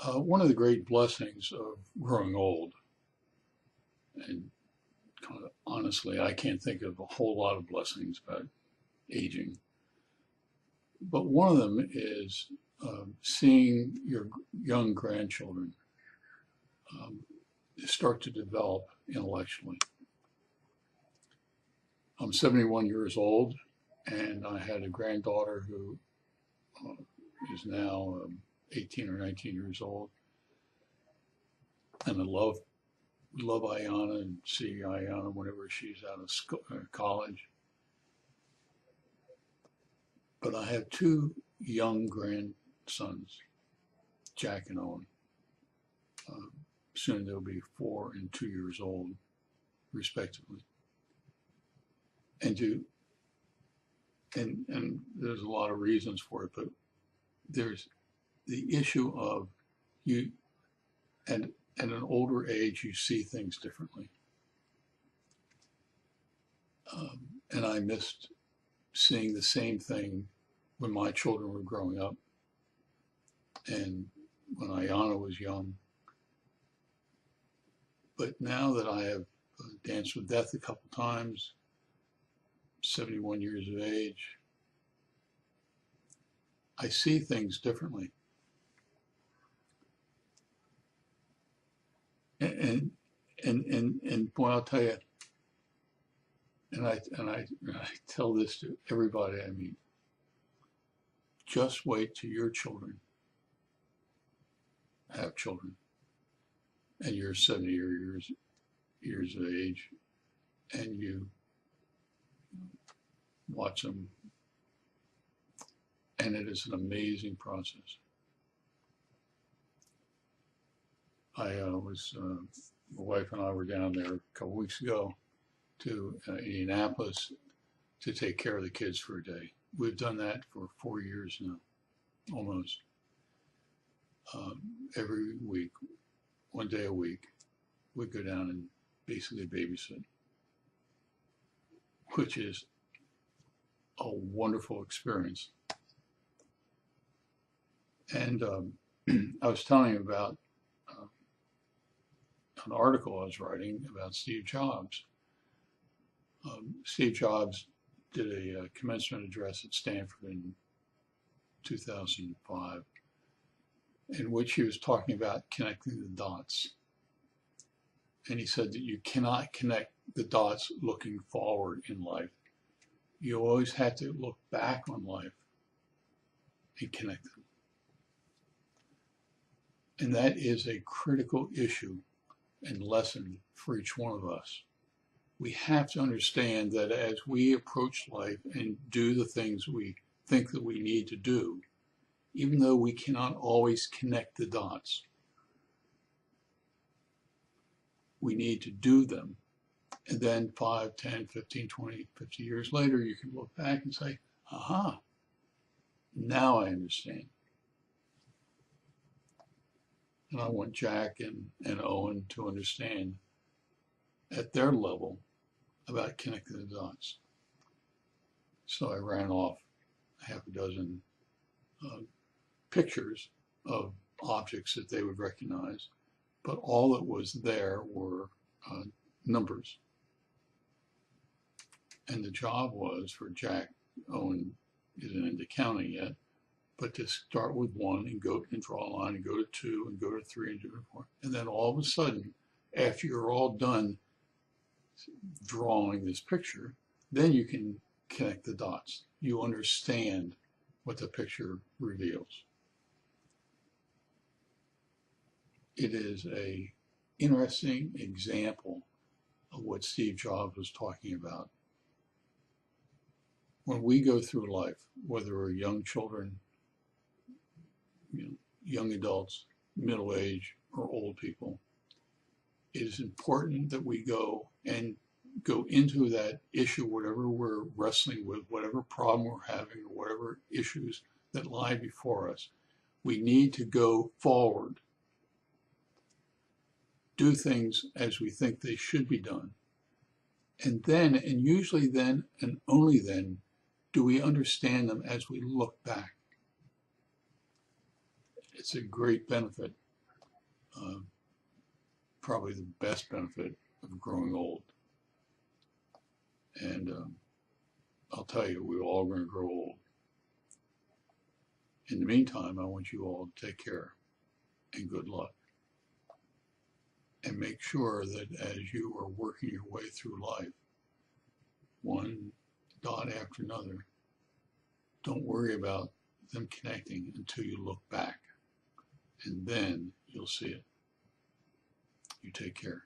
One of the great blessings of growing old, and kind of honestly, I can't think of a whole lot of blessings about aging, but one of them is seeing your young grandchildren um, start to develop intellectually. I'm 71 years old, and I had a granddaughter who is now 18 or 19 years old, and I love Ayana and see Ayana whenever she's out of school, college. But I have two young grandsons, Jack and Owen. Uh, Soon they'll be 4 and 2 years old, respectively. And there's a lot of reasons for it, but there's the issue of you, and at an older age, you see things differently. And I missed seeing the same thing when my children were growing up and when Ayana was young. But now that I have danced with death a couple times, 71 years of age, I see things differently. And boy, I'll tell you, and I tell this to everybody I meet, just wait till your children have children and you're 70 years of age and you watch them, and it is an amazing process. My wife and I were down there a couple weeks ago to Indianapolis to take care of the kids for a day. We've done that for 4 years now, almost. Every week, one day a week, we go down and basically babysit, which is a wonderful experience. And I was telling you about an article I was writing about Steve Jobs. Steve Jobs did a commencement address at Stanford in 2005, in which he was talking about connecting the dots. And he said that you cannot connect the dots looking forward in life. You always have to look back on life and connect them. And that is a critical issue and lesson for each one of us. We have to understand that as we approach life and do the things we think that we need to do, even though we cannot always connect the dots, we need to do them. And then 5, 10, 15, 20, 50 years later, you can look back and say, aha, now I understand. And I want Jack and Owen to understand at their level about connecting the dots. So I ran off half a dozen pictures of objects that they would recognize, but all that was there were numbers. And the job was for Jack, Owen isn't into counting yet, but to start with 1 and go and draw a line and go to 2 and go to 3 and do it 4. And then all of a sudden, after you're all done drawing this picture, then you can connect the dots. You understand what the picture reveals. It is an interesting example of what Steve Jobs was talking about. When we go through life, whether we're young children, young adults, middle age, or old people, it is important that we go into that issue, whatever we're wrestling with, whatever problem we're having, or whatever issues that lie before us. We need to go forward, do things as we think they should be done. And then, and usually then, and only then, do we understand them as we look back. It's a great benefit probably the best benefit of growing old. And I'll tell you, we're all going to grow old. In the meantime, I want you all to take care and good luck. And make sure that as you are working your way through life, one dot after another, don't worry about them connecting until you look back. And then you'll see it. You take care.